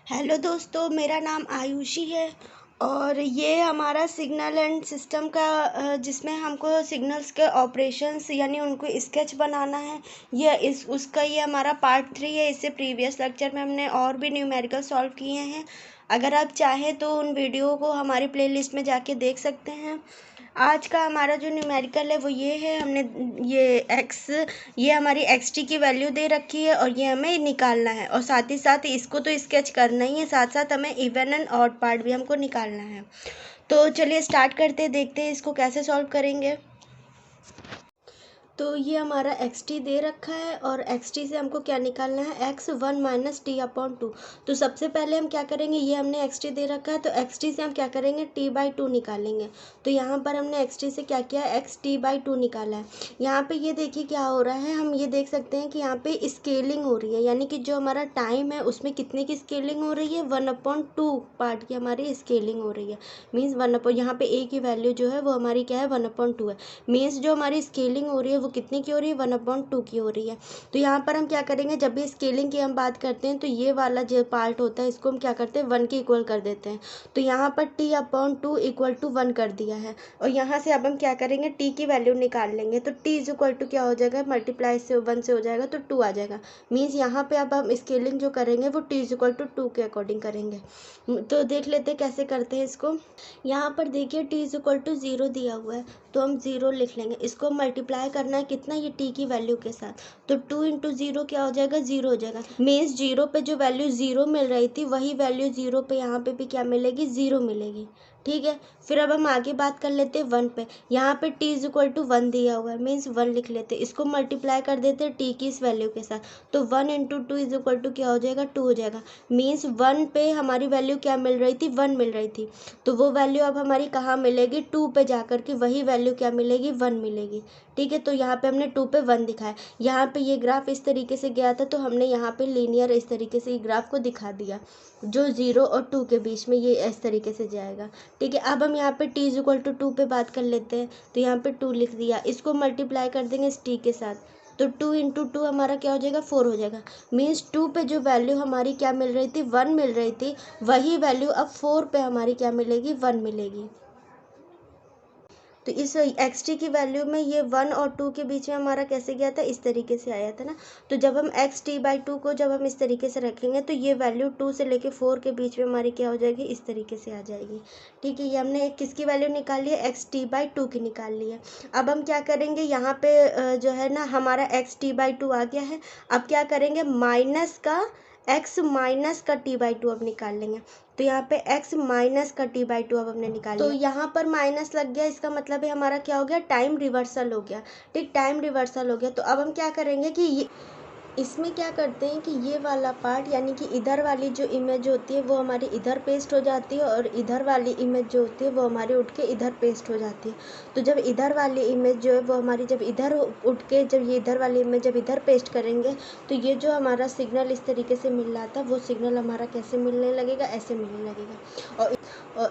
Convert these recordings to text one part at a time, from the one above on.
Hello दोस्तों, मेरा नाम आयुषी है और ये हमारा सिग्नल एंड सिस्टम का जिसमें हमको सिग्नल्स के ऑपरेशंस यानी उनको स्केच बनाना है। ये हमारा पार्ट 3 है। इससे प्रीवियस लेक्चर में हमने और भी न्यूमेरिकल सॉल्व किए हैं। अगर आप चाहें तो उन वीडियो को हमारी प्लेलिस्ट में जाके देख सकते हैं। आज का हमारा जो न्यूमेरिकल है वो ये है। हमने ये हमारी एक्स टी की वैल्यू दे रखी है और ये हमें निकालना है, और साथ ही साथ इसको तो स्केच करना ही है, साथ साथ हमें इवन एंड ऑड पार्ट भी हमको निकालना है। तो चलिए स्टार्ट करते हैं, देखते हैं इसको कैसे सॉल्व करेंगे। तो ये हमारा एक्स टी दे रखा है और एक्स टी से हमको क्या निकालना है, x one minus T upon two. तो सबसे पहले हम क्या करेंगे, ये हमने एक्स टी दे रखा है तो एक्स टी से हम क्या करेंगे, टी बाई टू निकालेंगे। तो यहाँ पर हमने एक्स टी से क्या किया, एक्स टी बाई टू निकाला है। यहाँ पे ये देखिए क्या हो रहा है, हम ये देख सकते हैं कि यहाँ पे स्केलिंग हो रही है, यानी कि जो हमारा टाइम है उसमें कितने की स्केलिंग हो रही है, 1/2 पार्ट की हमारी स्केलिंग हो रही है। मीन्स यहाँ पे ए की वैल्यू जो है वो हमारी क्या है, 1/2 है। मीन्स जो हमारी स्केलिंग हो रही है वो कितने की हो रही है, 1/2 की हो रही है। तो यहाँ पर हम क्या करेंगे, जब भी स्केलिंग की हम बात करते हैं तो ये वाला जो पार्ट होता है इसको हम क्या करते हैं, 1 के इक्वल कर देते हैं। तो यहाँ पर t/2 इक्वल टू 1 कर दिया है। और यहाँ से अब हम क्या करेंगे, t की वैल्यू निकाल लेंगे। तो t इज इक्वल टू क्या हो जाएगा, मल्टीप्लाई से 1 से हो जाएगा तो 2 आ जाएगा। मीन्स यहाँ पे अब हम स्केलिंग जो करेंगे वो t इज इक्वल टू 2 के अकॉर्डिंग करेंगे। तो देख लेते हैं कैसे करते हैं इसको। यहाँ पर देखिए t इज इक्वल टू 0 दिया हुआ है तो हम 0 लिख लेंगे। इसको मल्टीप्लाई करना है कितना, ये t की वैल्यू के साथ। तो 2 इंटू 0 क्या हो जाएगा, 0 हो जाएगा। मीन्स 0 पे जो वैल्यू 0 मिल रही थी वही वैल्यू 0 पे यहाँ पे भी क्या मिलेगी, 0 मिलेगी। ठीक है, फिर अब हम आगे बात कर लेते हैं 1 पे। यहाँ पे t इज इक्वल टू 1 दिया हुआ है, मीन्स 1 लिख लेते हैं। इसको मल्टीप्लाई कर देते हैं t की इस वैल्यू के साथ। तो 1 इंटू 2 इज इक्वल टू क्या हो जाएगा, 2 हो जाएगा। मीन्स 1 पे हमारी वैल्यू क्या मिल रही थी, 1 मिल रही थी। तो वो वैल्यू अब हमारी कहाँ मिलेगी, 2 पे जाकर के वही वैल्यू क्या मिलेगी, 1 मिलेगी। ठीक है, तो यहाँ पे हमने 2 पे 1 दिखाया। यहाँ पे ये ग्राफ इस तरीके से गया था तो हमने यहाँ पे लीनियर इस तरीके से ये ग्राफ को दिखा दिया, जो 0 और 2 के बीच में ये इस तरीके से जाएगा। ठीक है, अब हम यहाँ पे t इज इक्वल टू 2 पे बात कर लेते हैं। तो यहाँ पे 2 लिख दिया, इसको मल्टीप्लाई कर देंगे इस t के साथ। तो 2 इंटू 2 हमारा क्या हो जाएगा, 4 हो जाएगा। मीन्स 2 पे जो वैल्यू हमारी क्या मिल रही थी, 1 मिल रही थी, वही वैल्यू अब 4 पे हमारी क्या मिलेगी, 1 मिलेगी। तो इस एक्स टी की वैल्यू में ये 1 और 2 के बीच में हमारा कैसे गया था, इस तरीके से आया था ना। तो जब हम एक्स टी बाई 2 को जब हम इस तरीके से रखेंगे तो ये वैल्यू 2 से लेके 4 के बीच में हमारी क्या हो जाएगी, इस तरीके से आ जाएगी। ठीक है, ये हमने किसकी वैल्यू निकाली है, एक्स टी बाई 2 की निकाल ली है। अब हम क्या करेंगे, यहाँ पे जो है ना हमारा एक्स टी बाई 2 आ गया है। अब क्या करेंगे, माइनस का x माइनस का t बाई 2 अब निकाल लेंगे। तो यहाँ पे x माइनस का t बाई 2 अब हमने निकाल लिया। तो यहाँ पर माइनस लग गया, इसका मतलब है हमारा क्या हो गया, टाइम रिवर्सल हो गया। ठीक, टाइम रिवर्सल हो गया। तो अब हम क्या करेंगे कि इसमें क्या करते हैं कि ये वाला पार्ट यानी कि इधर वाली जो इमेज होती है वो हमारी इधर पेस्ट हो जाती है, और इधर वाली इमेज जो होती है वो हमारी उठ के इधर पेस्ट हो जाती है। तो जब इधर वाली इमेज जो है वो हमारी जब इधर उठ के जब ये इधर वाली इमेज जब इधर पेस्ट करेंगे तो ये जो हमारा सिग्नल इस तरीके से मिल रहा था वो सिग्नल हमारा कैसे मिलने लगेगा, ऐसे मिलने लगेगा। और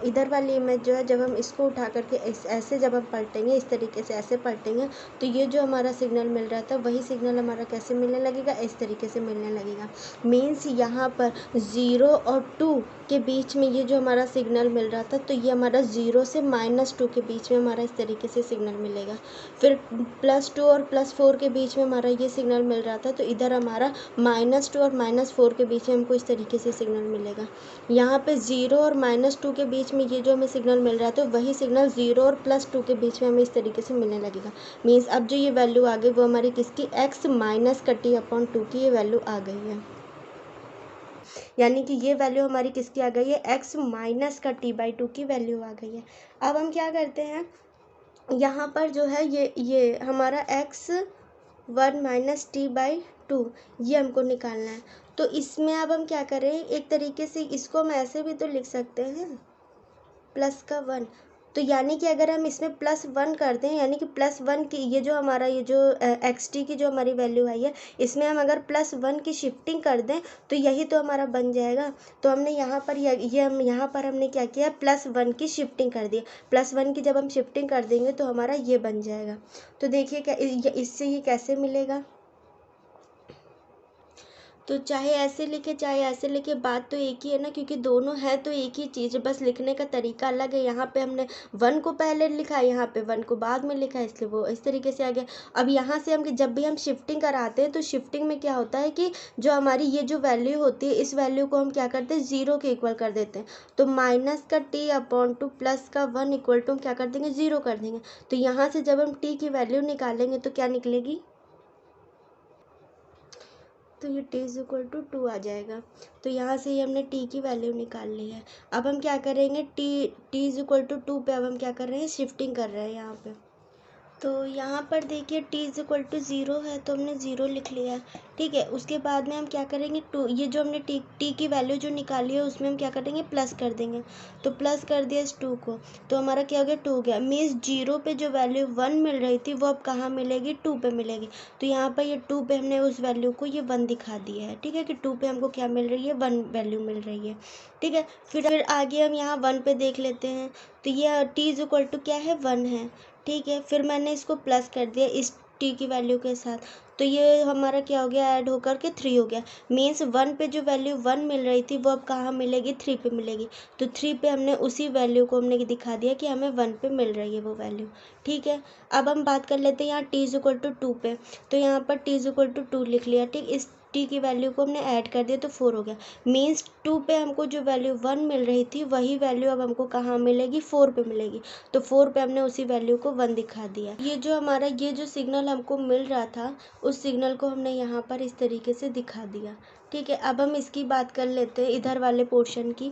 इधर वाली इमेज जो है जब हम इसको उठा करके ऐसे जब हम पलटेंगे, इस तरीके से ऐसे पलटेंगे, तो ये जो हमारा सिग्नल मिल रहा था वही सिग्नल हमारा कैसे मिलने लगेगा, इस तरीके से मिलने लगेगा। मीन्स यहाँ पर 0 और 2 के बीच में ये जो हमारा सिग्नल मिल रहा था तो ये हमारा 0 से -2 के बीच में हमारा इस तरीके से सिग्नल मिलेगा। फिर +2 और +4 के बीच में हमारा ये सिग्नल मिल रहा था तो इधर हमारा -2 और -4 के बीच में हमको इस तरीके से सिग्नल मिलेगा। यहाँ पे 0 और -2 के बीच में ये जो हमें सिग्नल मिल रहा है तो वही सिग्नल 0 और +2 के बीच में हमें इस तरीके से मिलने लगेगा। मीन्स अब जो ये वैल्यू आ गई वो हमारी किसकी, x माइनस का t/2 की ये वैल्यू आ गई है। यानी कि ये वैल्यू हमारी किसकी आ गई है, x माइनस का t/2 की वैल्यू आ गई है। अब हम क्या करते हैं, यहाँ पर जो है ये हमारा x1 माइनस t/2 ये हमको निकालना है। तो इसमें अब हम क्या करें, एक तरीके से इसको हम ऐसे भी तो लिख सकते हैं, प्लस का 1। तो यानी कि अगर हम इसमें +1 कर दें, यानी कि +1 की ये जो हमारा ये जो एक्स टी की जो हमारी वैल्यू आई है इसमें हम अगर +1 की शिफ्टिंग कर दें तो यही तो हमारा बन जाएगा। तो हमने यहाँ पर हम यहाँ पर हमने क्या किया, +1 की शिफ्टिंग कर दी। +1 की जब हम शिफ्टिंग कर देंगे तो हमारा ये बन जाएगा। तो देखिए क्या इससे ये कैसे मिलेगा। तो चाहे ऐसे लिखे चाहे ऐसे लिखे, बात तो एक ही है ना, क्योंकि दोनों है तो एक ही चीज़, बस लिखने का तरीका अलग है। यहाँ पे हमने 1 को पहले लिखा है, यहाँ पे 1 को बाद में लिखा है, इसलिए वो इस तरीके से आ गया। अब यहाँ से हम जब भी हम शिफ्टिंग कराते हैं तो शिफ्टिंग में क्या होता है कि जो हमारी ये जो वैल्यू होती है, इस वैल्यू को हम क्या करते हैं, 0 के इक्वल कर देते हैं। तो माइनस का t/2 प्लस का 1 इक्वल टू हम क्या कर देंगे, 0 कर देंगे। तो यहाँ से जब हम t की वैल्यू निकालेंगे तो क्या निकलेगी, तो ये t इज इक्वल टू 2 आ जाएगा। तो यहाँ से ही हमने t की वैल्यू निकाल ली है। अब हम क्या करेंगे, t इज इक्वल टू 2 पे अब हम क्या कर रहे हैं, शिफ्टिंग कर रहे हैं यहाँ पे। तो यहाँ पर देखिए t इज इक्वल टू 0 है, तो हमने 0 लिख लिया है। ठीक है, उसके बाद में हम क्या करेंगे, 2, ये जो हमने t की वैल्यू जो निकाली है उसमें हम क्या करेंगे, प्लस कर देंगे। तो प्लस कर दिया इस 2 को, तो हमारा क्या हो गया, 2 हो गया। मीन्स 0 पे जो वैल्यू 1 मिल रही थी वो अब कहाँ मिलेगी, 2 पे मिलेगी। तो यहाँ पर ये 2 पे हमने उस वैल्यू को ये 1 दिखा दिया है। ठीक है, कि 2 पे हमको क्या मिल रही है, 1 वैल्यू मिल रही है। ठीक है, फिर आगे हम यहाँ 1 पे देख लेते हैं। तो ये t इज इक्वल टू क्या है, 1 है। ठीक है, फिर मैंने इसको प्लस कर दिया इस t की वैल्यू के साथ, तो ये हमारा क्या हो गया, ऐड होकर के 3 हो गया। मीन्स 1 पे जो वैल्यू 1 मिल रही थी वो अब कहाँ मिलेगी, 3 पे मिलेगी। तो 3 पे हमने उसी वैल्यू को हमने दिखा दिया कि हमें 1 पे मिल रही है वो वैल्यू। ठीक है, अब हम बात कर लेते हैं यहाँ t इज इक्वल टू 2 पे। तो यहाँ पर t इज इक्वल टू 2 लिख लिया। ठीक, इस t की वैल्यू को हमने ऐड कर दिया तो 4 हो गया। मीन्स 2 पे हमको जो वैल्यू 1 मिल रही थी वही वैल्यू अब हमको कहाँ मिलेगी, 4 पे मिलेगी। तो 4 पे हमने उसी वैल्यू को 1 दिखा दिया। ये जो हमारा ये जो सिग्नल हमको मिल रहा था उस सिग्नल को हमने यहाँ पर इस तरीके से दिखा दिया। ठीक है, अब हम इसकी बात कर लेते हैं इधर वाले पोर्शन की।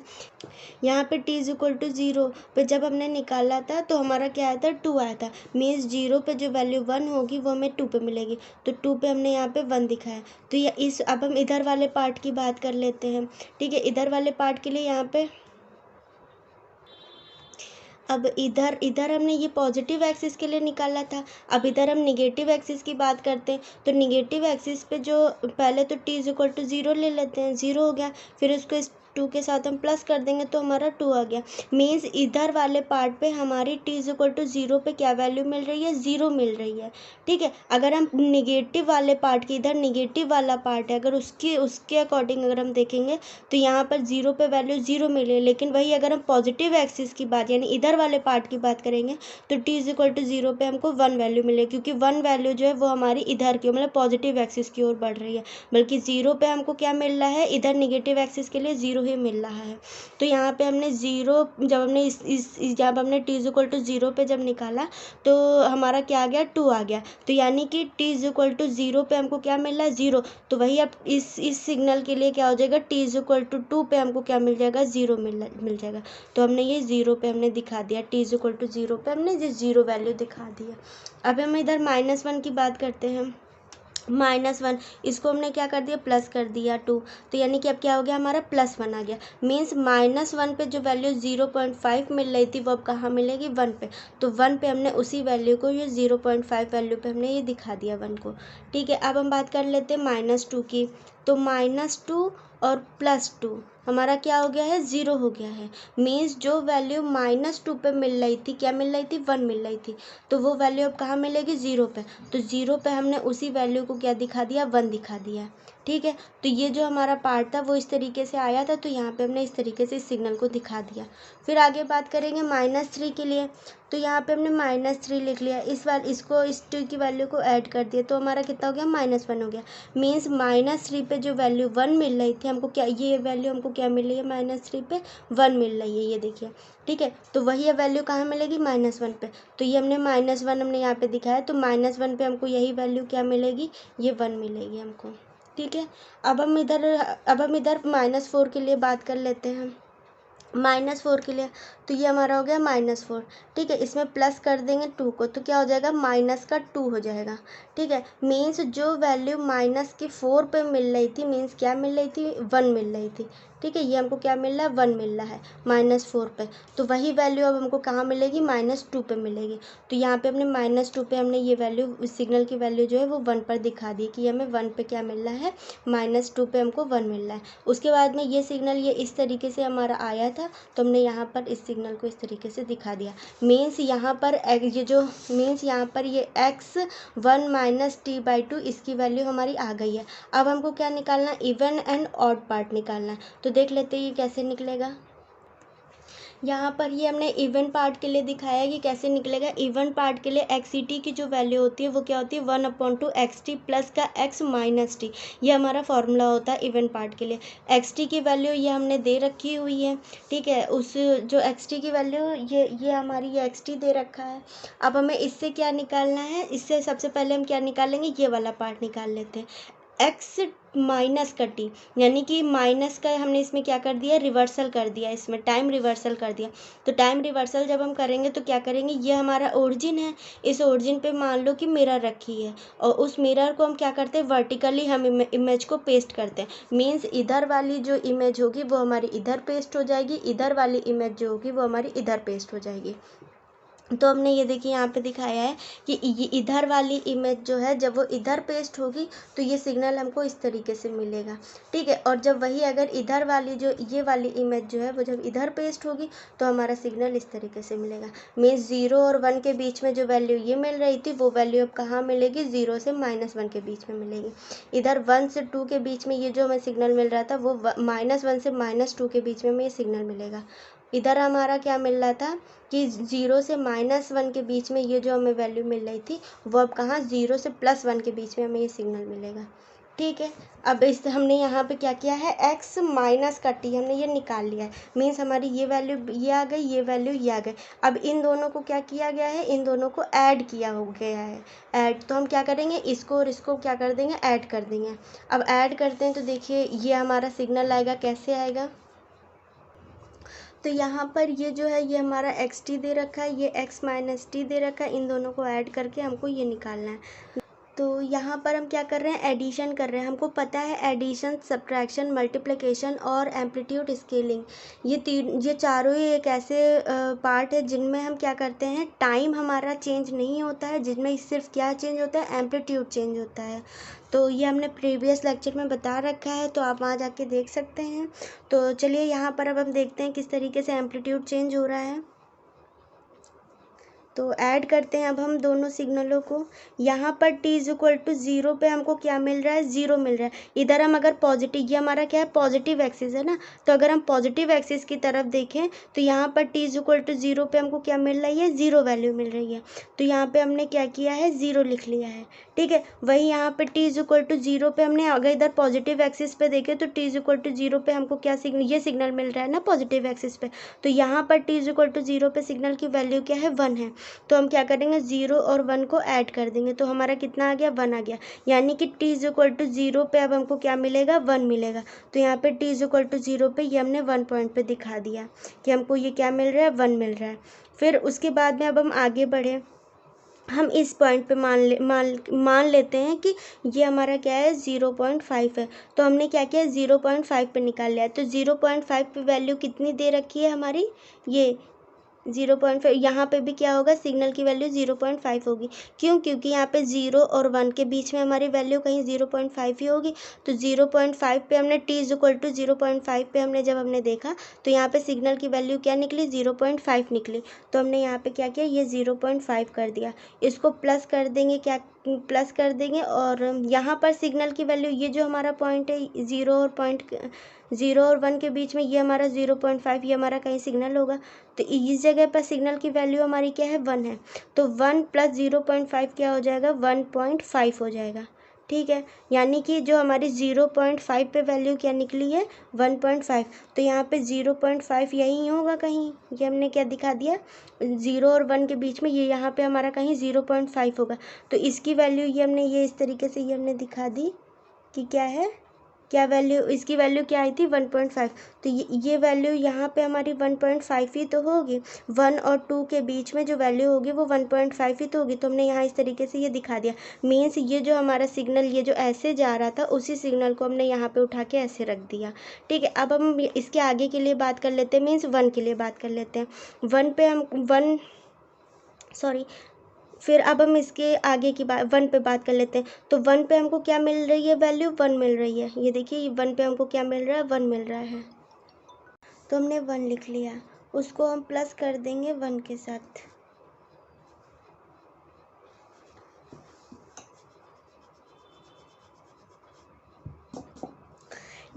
यहाँ पे t इज इक्वल टू 0 पे जब हमने निकाला था तो हमारा क्या आया था, 2 आया था। मीन्स 0 पे जो वैल्यू 1 होगी वो हमें 2 पे मिलेगी। तो 2 पे हमने यहाँ पे 1 दिखाया। तो ये अब हम इधर वाले पार्ट की बात कर लेते हैं। ठीक है, इधर वाले पार्ट के लिए यहाँ पे अब इधर हमने ये पॉजिटिव एक्सिस के लिए निकाला था। अब इधर हम निगेटिव एक्सिस की बात करते हैं। तो निगेटिव एक्सिस पे जो पहले तो t इज इक्वल टू 0 ले लेते हैं, 0 हो गया। फिर उसको इस 2 के साथ हम प्लस कर देंगे तो हमारा 2 आ गया। मीन्स इधर वाले पार्ट पे हमारी t इज इक्वल टू 0 पे क्या वैल्यू मिल रही है, 0 मिल रही है। ठीक है, अगर हम निगेटिव वाले पार्ट की, इधर निगेटिव वाला पार्ट है, अगर उसके अकॉर्डिंग अगर हम देखेंगे तो यहाँ पर 0 पे वैल्यू 0 मिली है। लेकिन वही अगर हम पॉजिटिव एक्सिस की बात यानी इधर वाले पार्ट की बात करेंगे तो t इज इक्वल टू 0 पे हमको 1 वैल्यू मिलेगी, क्योंकि 1 वैल्यू जो है वो हमारी इधर की मतलब पॉजिटिव एक्सिस की ओर बढ़ रही है। बल्कि 0 पे हमको क्या मिल रहा है, इधर निगेटिव एक्सिस के लिए 0 ही मिल रहा है। तो यहाँ पे हमने 0 जब हमने जब हमने t इज इक्वल टू 0 पे जब निकाला तो हमारा क्या आ गया, 2 आ गया। तो यानी कि t इज इक्वल टू 0 पे हमको क्या मिल रहा है, 0। तो वही अब इस सिग्नल के लिए क्या हो जाएगा, t इज इक्वल टू 2 पे हमको क्या मिल जाएगा, 0 मिल जाएगा। तो हमने ये 0 पे हमने दिखा दिया, t इज इक्वल टू 0 पे हमने ये 0 वैल्यू दिखा दिया। अब हम इधर -1 की बात करते हैं। -1 इसको हमने क्या कर दिया, प्लस कर दिया 2। तो यानी कि अब क्या हो गया, हमारा +1 आ गया। मीन्स -1 पे जो वैल्यू 0.5 मिल रही थी वो अब कहाँ मिलेगी, 1 पे। तो 1 पे हमने उसी वैल्यू को ये 0.5 वैल्यू पे हमने ये दिखा दिया 1 को। ठीक है, अब हम बात कर लेते हैं -2 की। तो -2 और +2 हमारा क्या हो गया है, 0 हो गया है। मीन्स जो वैल्यू -2 पे मिल रही थी, क्या मिल रही थी, 1 मिल रही थी। तो वो वैल्यू अब कहाँ मिलेगी, 0 पे। तो 0 पे हमने उसी वैल्यू को क्या दिखा दिया, 1 दिखा दिया। ठीक है, तो ये जो हमारा पार्ट था वो इस तरीके से आया था। तो यहाँ पे हमने इस तरीके से इस सिग्नल को दिखा दिया। फिर आगे बात करेंगे -3 के लिए। तो यहाँ पे हमने -3 लिख लिया। इस 2 की वैल्यू को ऐड कर दिया तो हमारा कितना हो गया, -1 हो गया। मीन्स -3 पे जो वैल्यू 1 मिल रही थी हमको, क्या ये वैल्यू हमको क्या मिल रही है, -3 पे 1 मिल रही है, ये देखिए। ठीक है, तो वही वैल्यू कहाँ मिलेगी, -1 पे। तो ये हमने -1 हमने यहाँ पे दिखाया। तो -1 पे हमको यही वैल्यू क्या मिलेगी, ये 1 मिलेगी हमको। ठीक है, अब हम इधर -4 के लिए बात कर लेते हैं। -4 के लिए तो ये हमारा हो गया -4। ठीक है, इसमें प्लस कर देंगे 2 को तो क्या हो जाएगा, -2 हो जाएगा। ठीक है, मीन्स जो वैल्यू -4 पे मिल रही थी, मीन्स क्या मिल रही थी, 1 मिल रही थी। ठीक है, ये हमको क्या मिल रहा है, 1 मिल रहा है -4 पे। तो वही वैल्यू अब हमको कहाँ मिलेगी, -2 पे मिलेगी। तो यहाँ पे हमने -2 पे हमने ये वैल्यू, सिग्नल की वैल्यू जो है वो 1 पर दिखा दी कि हमें 1 पे क्या मिल रहा है, -2 पे हमको 1 मिल रहा है। उसके बाद में ये सिग्नल ये इस तरीके से हमारा आया था, तो हमने यहाँ पर इस सिग्नल को इस तरीके से दिखा दिया। मीन्स यहाँ पर ये जो मीन्स यहाँ पर ये x1 - t/2 इसकी वैल्यू हमारी आ गई है। अब हमको क्या निकालना है, इवन एंड ऑड पार्ट निकालना है। तो देख लेते हैं ये कैसे निकलेगा। यहाँ पर ये हमने इवन पार्ट के लिए दिखाया कि कैसे निकलेगा। इवन पार्ट के लिए XCT की जो वैल्यू होती है वो क्या होती है, 1/2 XT प्लस का x माइनस टी। ये हमारा फॉर्मूला होता है इवन पार्ट के लिए। XT की वैल्यू ये हमने दे रखी हुई है, ठीक है। उस जो XT की वैल्यू ये हमारी ये XT दे रखा है। अब हमें इससे क्या निकालना है, इससे सबसे पहले हम क्या निकालेंगे, ये वाला पार्ट निकाल लेते हैं। एक्स माइनस का टी, यानी कि माइनस का हमने इसमें क्या कर दिया, रिवर्सल कर दिया, इसमें टाइम रिवर्सल कर दिया। तो टाइम रिवर्सल जब हम करेंगे तो क्या करेंगे, ये हमारा ओरिजिन है, इस ओरिजिन पे मान लो कि मिरर रखी है, और उस मिरर को हम क्या करते हैं, वर्टिकली हम इमेज को पेस्ट करते हैं। मीन्स इधर वाली जो इमेज होगी वो हमारी इधर पेस्ट हो जाएगी, इधर वाली इमेज जो होगी वो हमारी इधर पेस्ट हो जाएगी। तो हमने ये देखिए यहाँ पे दिखाया है कि ये इधर वाली इमेज जो है जब वो इधर पेस्ट होगी तो ये सिग्नल हमको इस तरीके से मिलेगा, ठीक है। और जब वही अगर इधर वाली जो ये वाली इमेज जो है वो जब इधर पेस्ट होगी तो हमारा सिग्नल इस तरीके से मिलेगा। मीन्स 0 और 1 के बीच में जो वैल्यू ये मिल रही थी वो वैल्यू अब कहाँ मिलेगी, 0 से -1 के बीच में मिलेगी। इधर 1 से 2 के बीच में ये जो हमें सिग्नल मिल रहा था वो -1 से -2 के बीच में हमें ये सिग्नल मिलेगा। इधर हमारा क्या मिल रहा था कि 0 से -1 के बीच में ये जो हमें वैल्यू मिल रही थी वो अब कहाँ, 0 से +1 के बीच में हमें ये सिग्नल मिलेगा, ठीक है। अब इस हमने यहाँ पे क्या किया है, x माइनस का t हमने ये निकाल लिया है। मीन्स हमारी ये वैल्यू ये आ गई, ये वैल्यू ये आ गई। अब इन दोनों को क्या किया गया है, इन दोनों को ऐड किया हो गया है, ऐड। तो हम क्या करेंगे, इसको और इसको क्या कर देंगे, ऐड कर देंगे। अब ऐड करते हैं तो देखिए ये हमारा सिग्नल आएगा, कैसे आएगा। तो यहाँ पर ये जो है ये हमारा XT दे रखा है, ये x माइनस टी दे रखा है, इन दोनों को ऐड करके हमको ये निकालना है। तो यहाँ पर हम क्या कर रहे हैं, एडिशन कर रहे हैं। हमको पता है एडिशन, सब्ट्रैक्शन, मल्टीप्लिकेशन और एम्पलीट्यूड स्केलिंग, ये चारों ही एक ऐसे पार्ट है जिनमें हम क्या करते हैं, टाइम हमारा चेंज नहीं होता है, जिनमें सिर्फ क्या चेंज होता है, एम्पलीट्यूड चेंज होता है। तो ये हमने प्रीवियस लेक्चर में बता रखा है, तो आप वहाँ जाके देख सकते हैं। तो चलिए यहाँ पर अब हम देखते हैं किस तरीके से एम्पलीट्यूड चेंज हो रहा है। तो ऐड करते हैं अब हम दोनों सिग्नलों को। यहाँ पर t=0 पे हमको क्या मिल रहा है, 0 मिल रहा है। इधर हम अगर पॉजिटिव, ये हमारा क्या है, पॉजिटिव एक्सिस है ना, तो अगर हम पॉजिटिव एक्सिस की तरफ देखें तो यहाँ पर t=0 पे हमको क्या मिल रही है, 0 वैल्यू मिल रही है। तो यहाँ पे हमने क्या किया है, 0 लिख लिया है, ठीक है। वही यहाँ पे t=0 पे हमने अगर इधर पॉजिटिव एक्सिस पे देखें तो t=0 पे हमको क्या सिग्नल, ये सिग्नल मिल रहा है ना पॉजिटिव एक्सिस पे। तो यहाँ पर t=0 पे सिग्नल की वैल्यू क्या है, 1 है। तो हम क्या करेंगे, 0 और 1 को ऐड कर देंगे, तो हमारा कितना आ गया, 1 आ गया। यानी कि t=0 पे अब हमको क्या मिलेगा, 1 मिलेगा। तो यहाँ पे t=0 पे ये हमने 1 पॉइंट पे दिखा दिया कि हमको ये क्या मिल रहा है, 1 मिल रहा है। फिर उसके बाद में अब हम आगे बढ़े, हम इस पॉइंट पे मान लेते हैं कि ये हमारा क्या है, 0.5 है। तो हमने क्या किया, 0.5 पे निकाल लिया। तो 0.5 पे वैल्यू कितनी दे रखी है हमारी, ये 0.5। यहाँ पे भी क्या होगा, सिग्नल की वैल्यू 0.5 होगी। क्यों, क्योंकि यहाँ पे 0 और 1 के बीच में हमारी वैल्यू कहीं 0.5 ही होगी। तो 0.5 पे हमने t=0.5 पे हमने जब हमने देखा तो यहाँ पे सिग्नल की वैल्यू क्या निकली, 0.5 निकली। तो हमने यहाँ पे क्या किया, ये 0.5 कर दिया। इसको प्लस कर देंगे, क्या प्लस कर देंगे, और यहाँ पर सिग्नल की वैल्यू, ये जो हमारा पॉइंट है 0 और 1 के बीच में, ये हमारा 0.5, ये हमारा कहीं सिग्नल होगा। तो इस जगह पर सिग्नल की वैल्यू हमारी क्या है, 1 है। तो 1 + 0.5 क्या हो जाएगा, 1.5 हो जाएगा, ठीक है। यानी कि जो हमारी 0.5 पे वैल्यू क्या निकली है, 1.5। तो यहाँ पे 0.5 यहीं होगा कहीं, ये हमने क्या दिखा दिया, 0 और 1 के बीच में ये यहाँ पे हमारा कहीं 0.5 होगा। तो इसकी वैल्यू ये हमने ये इस तरीके से ये हमने दिखा दी कि क्या है, क्या वैल्यू, इसकी वैल्यू क्या आई थी 1.5, तो ये वैल्यू यहाँ पे हमारी 1.5 ही तो होगी। 1 और 2 के बीच में जो वैल्यू होगी वो 1.5 ही तो होगी। तो हमने यहाँ इस तरीके से ये दिखा दिया। मीन्स ये जो हमारा सिग्नल ये जो ऐसे जा रहा था उसी सिग्नल को हमने यहाँ पे उठा के ऐसे रख दिया। ठीक है, अब हम इसके आगे के लिए बात कर लेते हैं, मीन्स 1 के लिए बात कर लेते हैं। 1 पे हम फिर अब हम इसके आगे की बात 1 पे बात कर लेते हैं। तो 1 पे हमको क्या मिल रही है वैल्यू, 1 मिल रही है। ये देखिए 1 पे हमको क्या मिल रहा है, 1 मिल रहा है। तो हमने 1 लिख लिया, उसको हम प्लस कर देंगे 1 के साथ।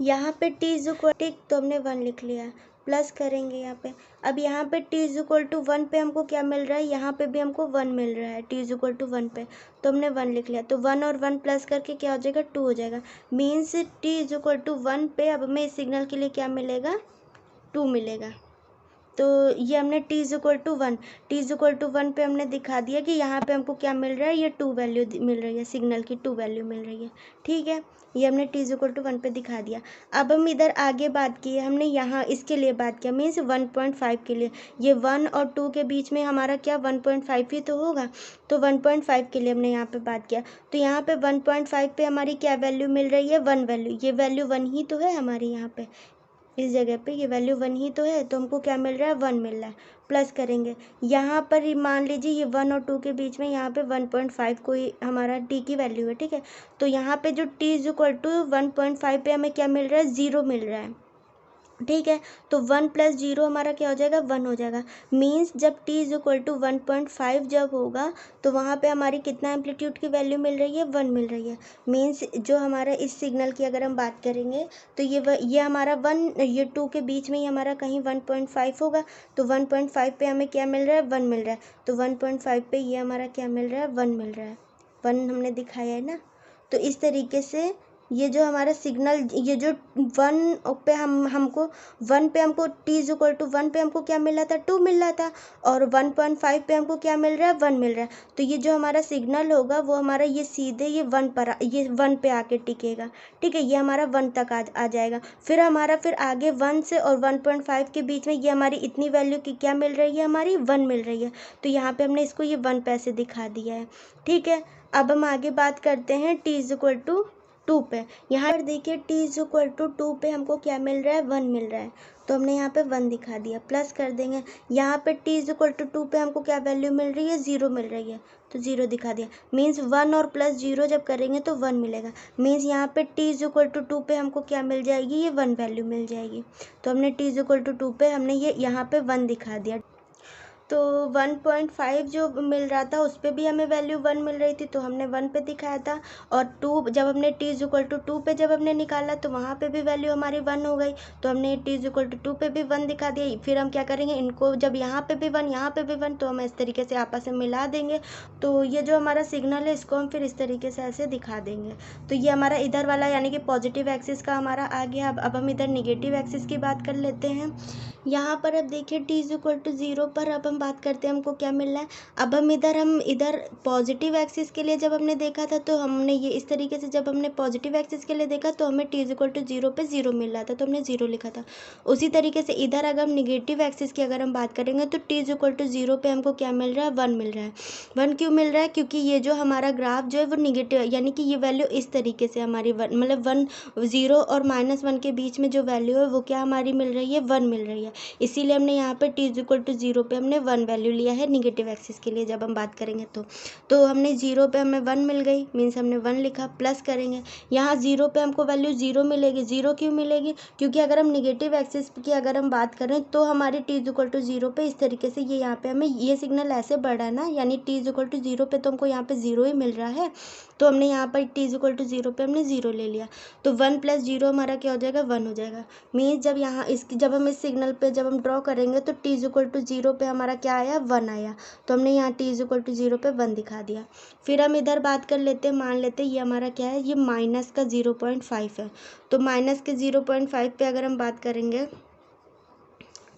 यहाँ पे t इज इक्वल, ठीक, तो हमने 1 लिख लिया, प्लस करेंगे यहाँ पे। अब यहाँ पे t इज इक्वल टू 1 पे हमको क्या मिल रहा है, यहाँ पे भी हमको 1 मिल रहा है t इज इक्वल टू 1 पे, तो हमने 1 लिख लिया। तो 1 और 1 प्लस करके क्या हो जाएगा, 2 हो जाएगा। Means t is equal to 1 पे अब हमें इस सिग्नल के लिए क्या मिलेगा, 2 मिलेगा। तो ये हमने t इज इक्वल टू 1 पे हमने दिखा दिया कि यहाँ पे हमको क्या मिल रहा है, ये 2 वैल्यू मिल रही है, सिग्नल की 2 वैल्यू मिल रही है। ठीक है, ये हमने t इज इक्वल टू 1 पे दिखा दिया। अब हम इधर आगे बात की है, हमने यहाँ इसके लिए बात किया, मीन्स 1.5 के लिए। ये 1 और 2 के बीच में हमारा क्या 1.5 ही तो होगा, तो 1.5 के लिए हमने यहाँ पे बात किया। तो यहाँ पे 1.5 पे हमारी क्या वैल्यू मिल रही है, 1 वैल्यू। ये वैल्यू 1 ही तो है हमारी, यहाँ पे इस जगह पे ये वैल्यू 1 ही तो है, तो हमको क्या मिल रहा है, 1 मिल रहा है। प्लस करेंगे यहाँ पर, मान लीजिए ये 1 और 2 के बीच में यहाँ पे 1.5 कोई हमारा t की वैल्यू है। ठीक है, तो यहाँ पे जो t इज इक्वल टू 1.5 पे हमें क्या मिल रहा है, 0 मिल रहा है। ठीक है, तो 1 प्लस 0 हमारा क्या हो जाएगा, 1 हो जाएगा। मीन्स जब t इज इक्वल टू 1.5 जब होगा तो वहाँ पे हमारी कितना एम्पलीट्यूड की वैल्यू मिल रही है, 1 मिल रही है। मीन्स जो हमारा इस सिग्नल की अगर हम बात करेंगे तो ये हमारा 1, ये 2 के बीच में ही हमारा कहीं 1.5 होगा, तो 1.5 पे हमें क्या मिल रहा है, 1 मिल रहा है। तो 1.5 पे ये हमारा क्या मिल रहा है, 1 मिल रहा है। 1 हमने दिखाया है ना। तो इस तरीके से ये जो हमारा सिग्नल, ये जो 1 पे हमको 1 पे हमको t इज इक्वल टू 1 पे हमको क्या मिल रहा था, 2 मिल रहा था, और 1.5 पे हमको क्या मिल रहा है, 1 मिल रहा है। तो ये जो हमारा सिग्नल होगा वो हमारा ये सीधे ये 1 पे आके टिकेगा। ठीक है, ये हमारा 1 तक आ जाएगा। फिर हमारा फिर आगे 1 से और 1.5 के बीच में ये हमारी इतनी वैल्यू की क्या मिल रही है, हमारी 1 मिल रही है। तो यहाँ पे हमने इसको ये 1 पे ऐसे दिखा दिया है। ठीक है, अब हम आगे बात करते हैं t इज इक्वल टू 2 पे। यहाँ पर देखिए t इज इक्वल टू 2 पे हमको क्या मिल रहा है, 1 मिल रहा है, तो हमने यहाँ पे 1 दिखा दिया। प्लस कर देंगे, यहाँ पे t इज इक्वल टू 2 पे हमको क्या वैल्यू मिल रही है, 0 मिल रही है, तो 0 दिखा दिया। मीन्स 1 और प्लस 0 जब करेंगे तो 1 मिलेगा। मीन्स यहाँ पे t इज इक्वल टू 2 पे हमको क्या मिल जाएगी, ये 1 वैल्यू मिल जाएगी। तो हमने t इज इक्वल टू 2 पे हमने ये यहाँ पे 1 दिखा दिया। तो 1.5 जो मिल रहा था उस पर भी हमें वैल्यू 1 मिल रही थी, तो हमने 1 पे दिखाया था। और 2 जब हमने t इज इक्वल टू 2 पे जब हमने निकाला तो वहाँ पे भी वैल्यू हमारी 1 हो गई, तो हमने t इज इक्वल टू 2 पे भी 1 दिखा दिया। फिर हम क्या करेंगे, इनको जब यहाँ पे भी 1 यहाँ पे भी 1, तो हम इस तरीके से आपस में मिला देंगे। तो ये जो हमारा सिग्नल है इसको हम फिर इस तरीके से ऐसे दिखा देंगे। तो ये हमारा इधर वाला यानी कि पॉजिटिव एक्सिस का हमारा आ गया। अब हम इधर निगेटिव एक्सिस की बात कर लेते हैं। यहाँ पर अब देखिए t इज इक्वल टू 0 पर अब हम बात करते हैं हमको क्या मिल रहा है। अब हम इधर पॉजिटिव एक्सिस के लिए जब हमने देखा था तो हमने ये इस तरीके से, जब हमने पॉजिटिव एक्सिस के लिए देखा तो हमें t इज इक्वल टू 0 पे 0 मिल रहा था, तो हमने 0 लिखा था। उसी तरीके से इधर अगर हम निगेटिव एक्सिस की अगर हम बात करेंगे तो t इज इक्वल टू 0 पे हमको क्या मिल रहा है, 1 मिल रहा है। 1 क्यों मिल रहा है, क्योंकि ये जो हमारा ग्राफ जो है वो निगेटिव है, यानी कि ये वैल्यू इस तरीके से हमारी मतलब 0 और -1 के बीच में जो वैल्यू है वो क्या हमारी मिल रही है, 1 मिल रही है। इसीलिए हमने यहाँ पे t इज इक्वल टू 0 पे हमने 1 वैल्यू लिया है निगेटिव एक्सिस के लिए जब हम बात करेंगे तो हमने 0 पे हमें 1 मिल गई, मीन्स हमने 1 लिखा। प्लस करेंगे, यहाँ 0 पे हमको वैल्यू 0 मिलेगी। 0 क्यों मिलेगी, क्योंकि अगर हम निगेटिव एक्सिस की अगर हम बात करें तो हमारी t इज इक्वल टू 0 पे इस तरीके से ये यहाँ पे हमें ये सिग्नल ऐसे बढ़ा ना, यानी t इज इक्वल टू 0 पे तो हमको यहाँ पे 0 ही मिल रहा है, तो हमने यहाँ पर t इज इक्वल टू 0 पे हमने 0 ले लिया। तो 1 प्लस 0 हमारा क्या हो जाएगा, 1 हो जाएगा। मीन्स जब हम इस सिग्नल पे जब हम ड्रॉ करेंगे तो t इज इक्वल टू 0 पे हमारा क्या आया, 1 आया, तो हमने यहाँ t इज इक्वल टू 0 पे 1 दिखा दिया। फिर हम इधर बात कर लेते हैं, मान लेते हैं ये हमारा क्या है, ये माइनस का 0.5 है। तो माइनस के 0.5 पे अगर हम बात करेंगे,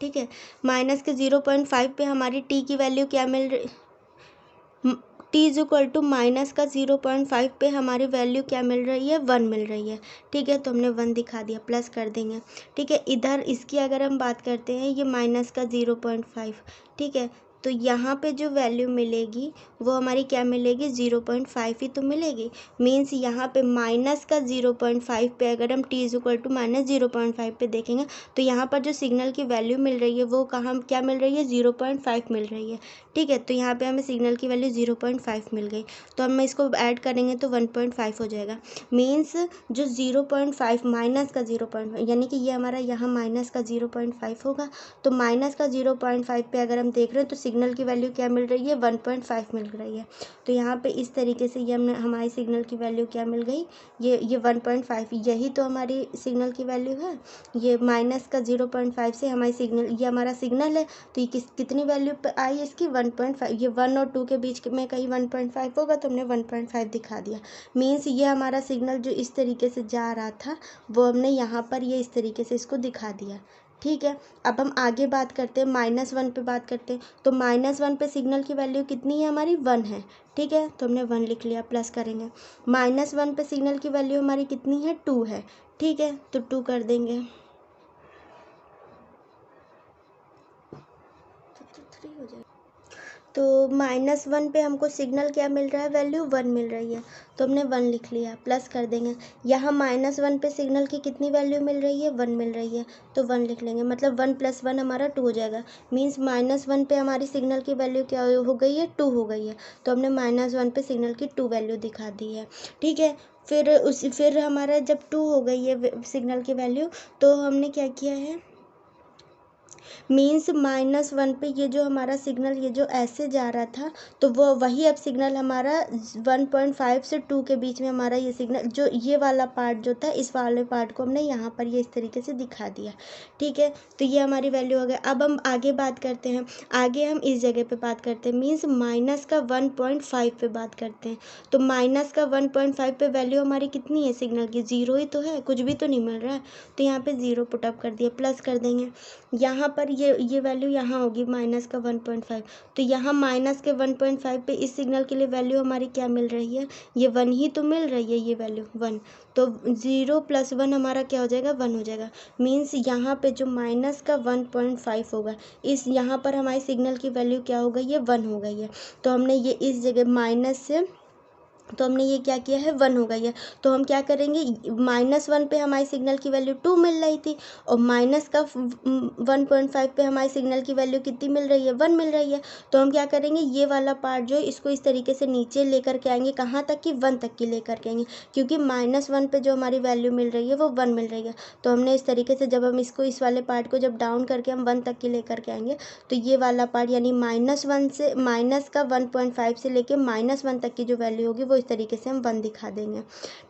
ठीक है, माइनस के 0.5 पे हमारी t की वैल्यू क्या मिल रही, t is equal to minus का 0.5 पे हमारी वैल्यू क्या मिल रही है, 1 मिल रही है। ठीक है, तो हमने 1 दिखा दिया, प्लस कर देंगे। ठीक है, इधर इसकी अगर हम बात करते हैं, ये माइनस का 0.5। ठीक है, तो यहाँ पे जो वैल्यू मिलेगी वो हमारी क्या मिलेगी, 0.5 ही तो मिलेगी। मीन्स यहाँ पे माइनस का 0.5 पे अगर हम t is equal to minus 0.5 पे देखेंगे तो यहाँ पर जो सिग्नल की वैल्यू मिल रही है वो कहाँ क्या मिल रही है, 0.5 मिल रही है। ठीक है, तो यहाँ पे हमें सिग्नल की वैल्यू 0.5 मिल गई, तो हम इसको ऐड करेंगे तो 1.5 हो जाएगा। मीन्स जो 0.5 माइनस का 0.5 यानी कि ये हमारा यहाँ माइनस का 0.5 होगा, तो माइनस का 0.5 पे अगर हम देख रहे हैं तो सिग्नल की वैल्यू क्या मिल रही है, 1.5 मिल रही है। तो यहाँ पे इस तरीके से ये हमने हमारी सिग्नल की वैल्यू क्या मिल गई, ये 1.5, यही तो हमारी सिग्नल की वैल्यू है। ये माइनस का 0.5 से हमारी सिग्नल, ये हमारा सिग्नल है, तो ये कितनी वैल्यू पे आई इसकी, 1.5। ये 1 और 2 के बीच में कहीं 1.5 होगा, तो हमने 1.5 दिखा दिया। मीन्स ये हमारा सिग्नल जो इस तरीके से जा रहा था वो हमने यहाँ पर ये इस तरीके से इसको दिखा दिया। ठीक है, अब हम आगे बात करते हैं, -1 पे बात करते हैं। तो -1 पे सिग्नल की वैल्यू कितनी है हमारी, 1 है। ठीक है, तो हमने 1 लिख लिया, प्लस करेंगे। -1 पे सिग्नल की वैल्यू हमारी कितनी है, 2 है। ठीक है, तो 2 कर देंगे, तो 3 हो जाएगा। तो -1 पे हमको सिग्नल क्या मिल रहा है, वैल्यू 1 मिल रही है, तो हमने 1 लिख लिया, प्लस कर देंगे। यहाँ -1 पे सिग्नल की कितनी वैल्यू मिल रही है, 1 मिल रही है, तो 1 लिख लेंगे। मतलब 1 + 1 हमारा 2 हो जाएगा। मीन्स -1 पे हमारी सिग्नल की वैल्यू क्या हो गई है, 2 हो गई है, तो हमने -1 पे सिग्नल की 2 वैल्यू दिखा दी है। ठीक है, फिर हमारा जब 2 हो गई है सिग्नल की वैल्यू, तो हमने क्या किया है, मीन्स -1 पे ये जो हमारा सिग्नल ये जो ऐसे जा रहा था, तो वो वही अब सिग्नल हमारा 1.5 से 2 के बीच में हमारा ये सिग्नल जो ये वाला पार्ट जो था, इस वाले पार्ट को हमने यहाँ पर ये इस तरीके से दिखा दिया। ठीक है, तो ये हमारी वैल्यू हो गई। अब हम आगे बात करते हैं, आगे हम इस जगह पे बात करते हैं, मीन्स माइनस का 1.5 पे बात करते हैं। तो माइनस का 1.5 पे वैल्यू हमारी कितनी है सिग्नल की, 0 ही तो है, कुछ भी तो नहीं मिल रहा है, तो यहाँ पे 0 पुटअप कर दिया, प्लस कर देंगे। यहाँ पर ये वैल्यू यहाँ होगी माइनस का 1.5, तो यहाँ माइनस के 1.5 पे इस सिग्नल के लिए वैल्यू हमारी क्या मिल रही है, ये 1 ही तो मिल रही है, ये वैल्यू 1, तो 0 + 1 हमारा क्या हो जाएगा, 1 हो जाएगा। मीन्स यहाँ पे जो माइनस का 1.5 होगा, इस यहाँ पर हमारी सिग्नल की वैल्यू क्या हो गई है, 1 हो गई है। तो हमने ये इस जगह माइनस से, तो हमने ये क्या किया है, 1 हो गई है, तो हम क्या करेंगे, -1 पे हमारी सिग्नल की वैल्यू 2 मिल रही थी, और माइनस का 1.5 पे हमारी सिग्नल की वैल्यू कितनी मिल रही है, 1 मिल रही है। तो हम क्या करेंगे, ये वाला पार्ट जो है इसको इस तरीके से नीचे लेकर के आएंगे, कहाँ तक कि 1 तक की लेकर के आएंगे, क्योंकि -1 पे जो हमारी वैल्यू मिल रही है वो 1 मिल रही है। तो हमने इस तरीके से जब हम इसको, इस वाले पार्ट को जब डाउन करके हम 1 तक की लेकर के आएंगे, तो ये वाला पार्ट यानी -1 से, माइनस का 1.5 से लेके -1 तक की जो वैल्यू होगी वो इस तरीके से हम 1 दिखा देंगे।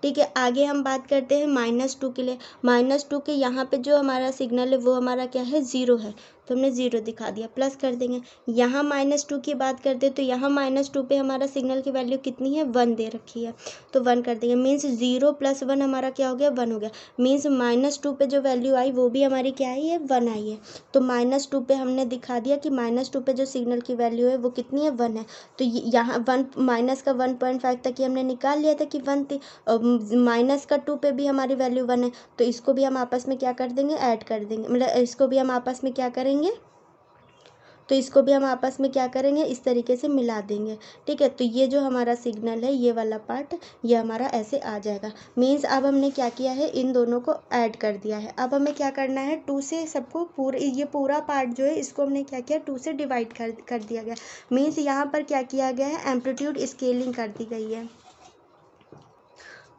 ठीक है, आगे हम बात करते हैं -2 के लिए। -2 के यहाँ पे जो हमारा सिग्नल है वो हमारा क्या है, 0 है, तो हमने 0 दिखा दिया, प्लस कर देंगे। यहाँ -2 की बात करते हैं, तो यहाँ -2 पे हमारा सिग्नल की वैल्यू कितनी है, 1 दे रखी है, तो 1 कर देंगे। मीन्स 0 + 1 हमारा क्या हो गया, 1 हो गया। मीन्स -2 पे जो वैल्यू आई वो भी हमारी क्या आई है, 1 आई है। तो -2 पे हमने दिखा दिया कि -2 पे जो सिग्नल की वैल्यू है वो कितनी है, 1 है। तो यहाँ 1 माइनस का 1.5 तक ही हमने निकाल लिया था कि 1 थी, और -2 पे भी हमारी वैल्यू 1 है, तो इसको भी हम आपस में क्या कर देंगे, ऐड कर देंगे, मतलब इसको भी हम आपस में क्या करेंगे, तो इसको भी हम आपस में क्या करेंगे, इस तरीके से मिला देंगे। ठीक है, तो ये जो हमारा सिग्नल है, ये वाला पार्ट ये हमारा ऐसे आ जाएगा। मीन्स अब हमने क्या किया है, इन दोनों को ऐड कर दिया है। अब हमें क्या करना है, 2 से सबको पूरे, ये पूरा पार्ट जो है इसको हमने क्या किया, 2 से डिवाइड कर दिया गया। मीन्स यहाँ पर क्या किया गया है, एम्पलीट्यूड स्केलिंग कर दी गई है।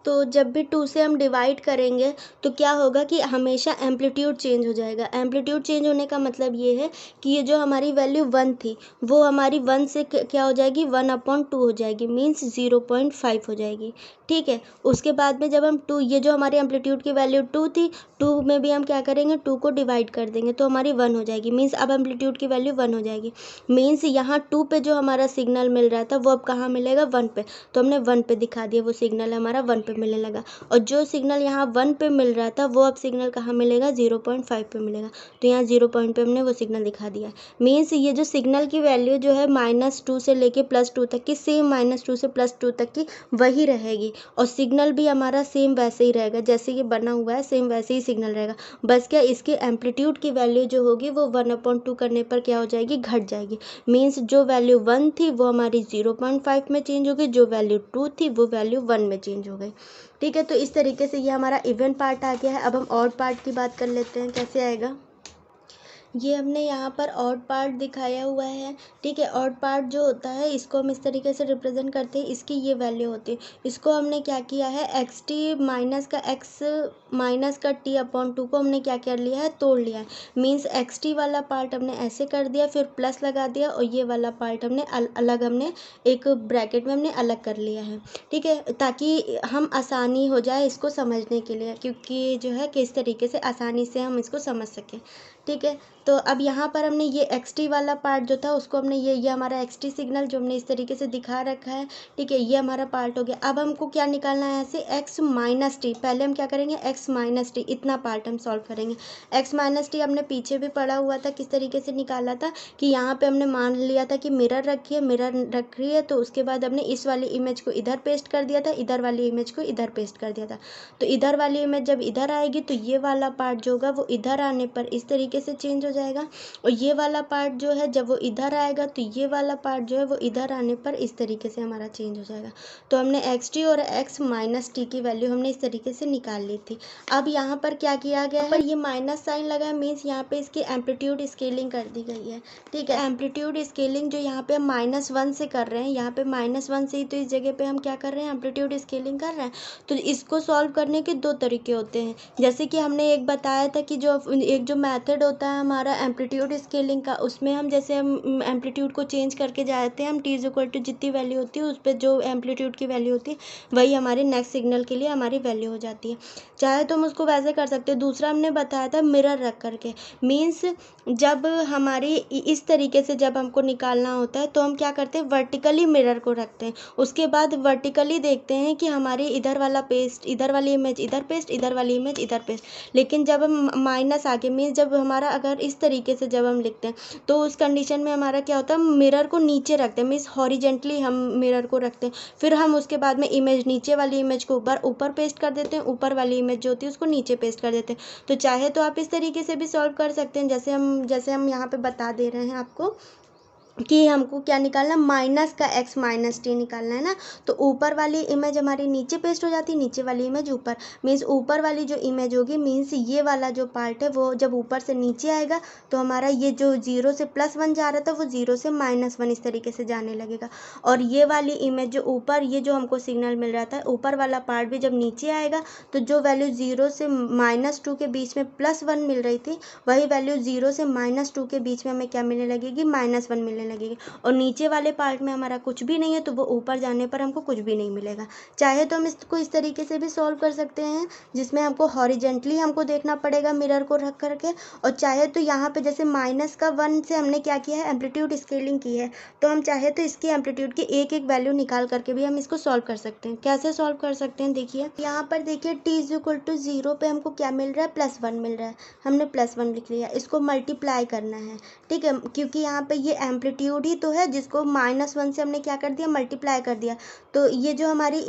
तो जब भी 2 से हम डिवाइड करेंगे तो क्या होगा कि हमेशा एम्पलीट्यूड चेंज हो जाएगा। एम्पलीट्यूड चेंज होने का मतलब ये है कि ये जो हमारी वैल्यू 1 थी वो हमारी 1 से क्या हो जाएगी, 1/2 हो जाएगी, मीन्स 0.5 हो जाएगी। ठीक है, उसके बाद में जब हम 2, ये जो हमारी एम्पलीट्यूड की वैल्यू 2 थी, 2 में भी हम क्या करेंगे, 2 को डिवाइड कर देंगे तो हमारी 1 हो जाएगी। मीन्स अब एम्पलीट्यूड की वैल्यू 1 हो जाएगी। मीन्स यहाँ 2 पे जो हमारा सिग्नल मिल रहा था वो अब कहाँ मिलेगा, 1 पे, तो हमने 1 पे दिखा दिया, वो सिग्नल हमारा 1 पे पे मिलने लगा, और जो सिग्नल यहाँ 1 पे मिल रहा था वो अब सिग्नल कहाँ मिलेगा, 0.5 पे मिलेगा। तो यहाँ 0 पॉइंट पे हमने वो सिग्नल दिखा दिया। मीन्स ये जो सिग्नल की वैल्यू जो है -2 से लेके +2 तक की, सेम -2 से +2 तक की वही रहेगी, और सिग्नल भी हमारा सेम वैसे ही रहेगा, जैसे ये बना हुआ है सेम वैसे ही सिग्नल रहेगा। बस क्या इसके एम्पलीट्यूड की वैल्यू जो होगी वो 1/2 करने पर क्या हो जाएगी, घट जाएगी। मीन्स जो वैल्यू 1 थी वो हमारी 0.5 में चेंज हो गई, जो वैल्यू 2 थी वो वैल्यू 1 में चेंज हो गई। ठीक है, तो इस तरीके से ये हमारा इवन पार्ट आ गया है। अब हम ऑड पार्ट की बात कर लेते हैं, कैसे आएगा। ये हमने यहाँ पर ऑड पार्ट दिखाया हुआ है। ठीक है, ऑड पार्ट जो होता है इसको हम इस तरीके से रिप्रेजेंट करते हैं, इसकी ये वैल्यू होती है। इसको हमने क्या किया है, एक्स टी माइनस का एक्स माइनस का t/2 को हमने क्या कर लिया है, तोड़ लिया है। मीन्स एक्स टी वाला पार्ट हमने ऐसे कर दिया, फिर प्लस लगा दिया, और ये वाला पार्ट हमने अलग हमने एक ब्रैकेट में हमने अलग कर लिया है। ठीक है, ताकि हम आसानी हो जाए इसको समझने के लिए, क्योंकि जो है किस तरीके से आसानी से हम इसको समझ सकें। ठीक है, तो अब यहाँ पर हमने ये एक्स टी वाला पार्ट जो था उसको हमने ये हमारा एक्स टी सिग्नल जो हमने इस तरीके से दिखा रखा है। ठीक है, ये हमारा पार्ट हो गया। अब हमको क्या निकालना है, ऐसे एक्स माइनस टी। पहले हम क्या करेंगे, एक्स माइनस टी, इतना पार्ट हम सॉल्व करेंगे। एक्स माइनस टी हमने पीछे भी पढ़ा हुआ था, किस तरीके से निकाला था कि यहाँ पे हमने मान लिया था कि मिरर रखी है, मिरर रख रही है, तो उसके बाद हमने इस वाली इमेज को इधर पेस्ट कर दिया था, इधर वाली इमेज को इधर पेस्ट कर दिया था। तो इधर वाली इमेज जब इधर आएगी तो ये वाला पार्ट जो होगा वो इधर आने पर इस तरीके से चेंज हो जाएगा, और ये वाला पार्ट जो है जब वो इधर आएगा तो ये वाला पार्ट जो है वो इधर आने पर इस तरीके से हमारा चेंज हो जाएगा। तो हमने एक्स टी और एक्स माइनस टी की वैल्यू हमने इस तरीके से निकाल ली थी। अब यहाँ पर क्या किया गया है, पर ये माइनस साइन लगा है, मीन्स यहाँ पे इसकी एम्पलीट्यूड स्केलिंग कर दी गई है। ठीक है, एम्पलीट्यूड स्केलिंग जो यहाँ पे हम -1 से कर रहे हैं, यहाँ पे -1 से ही, तो इस जगह पे हम क्या कर रहे हैं, एम्पलीट्यूड स्केलिंग कर रहे हैं। तो इसको सॉल्व करने के दो तरीके होते हैं, जैसे कि हमने एक बताया था कि एक जो मेथड होता है हमारा एम्पलीट्यूड स्केलिंग का, उसमें हम जैसे हम एम्पलीट्यूड को चेंज करके जाते हैं, हम t जितनी वैल्यू होती है उस पर जो एम्पलीट्यूड की वैल्यू होती है वही हमारे नेक्स्ट सिग्नल के लिए हमारी वैल्यू हो जाती है। चाहे तो हम उसको वैसे कर सकते हैं। दूसरा हमने बताया था मिरर रख करके, मीन्स जब हमारी इस तरीके से जब हमको निकालना होता है तो हम क्या करते हैं, वर्टिकली मिरर को रखते हैं, उसके बाद वर्टिकली देखते हैं कि हमारी इधर वाला पेस्ट, इधर वाली इमेज इधर पेस्ट, इधर वाली इमेज इधर पेस्ट। लेकिन जब हम माइनस आगे, मीन्स जब हमारा अगर इस तरीके से जब हम लिखते हैं तो उस कंडीशन में हमारा क्या होता है, मिरर को नीचे रखते हैं, मीन्स हॉरिजेंटली हम मिरर को रखते हैं, फिर हम उसके बाद में इमेज, नीचे वाली इमेज को ऊपर पेस्ट कर देते हैं, ऊपर वाली इमेज जो होती है उसको नीचे पेस्ट कर देते हैं। तो चाहे तो आप इस तरीके से भी सॉल्व कर सकते हैं, जैसे हम यहाँ पे बता दे रहे हैं आपको कि हमको क्या निकालना, माइनस का एक्स माइनस टी निकालना है ना। तो ऊपर वाली इमेज हमारी नीचे पेस्ट हो जाती है, नीचे वाली इमेज ऊपर, मीन्स ऊपर वाली जो इमेज होगी, मीन्स ये वाला जो पार्ट है वो जब ऊपर से नीचे आएगा तो हमारा ये जो 0 से +1 जा रहा था वो 0 से -1 इस तरीके से जाने लगेगा। और ये वाली इमेज जो ऊपर, ये जो हमको सिग्नल मिल रहा था ऊपर वाला पार्ट भी जब नीचे आएगा तो जो वैल्यू 0 से -2 के बीच में +1 मिल रही थी, वही वैल्यू 0 से -2 के बीच में हमें क्या मिलने लगेगी, -1 मिलने लगेगी। और नीचे वाले पार्ट में हमारा कुछ भी नहीं है तो वो ऊपर जाने पर हमको कुछ भी नहीं मिलेगा। चाहे तो हम इसको इस तरीके से भी सॉल्व कर सकते हैं, जिसमें हमको हॉरिजेंटली हमको देखना पड़ेगा मिरर को रख करके, और चाहे तो यहाँ पे जैसे -1 से हमने क्या किया है, एम्पलीट्यूड स्केलिंग की है, तो हम चाहे तो इसकी एम्पलीट्यूड की एक एक वैल्यू निकाल करके भी हम इसको सॉल्व कर सकते हैं। कैसे सॉल्व कर सकते हैं, देखिए यहाँ पर देखिए t=0 पे हमको क्या मिल रहा है, +1 मिल रहा है, हमने +1 लिख लिया, इसको मल्टीप्लाई करना है। ठीक है, क्योंकि यहाँ पे ये एम्पलीट्यूड ही तो है जिसको -1 से हमने क्या कर दिया, मल्टीप्लाई कर दिया। तो ये जो हमारी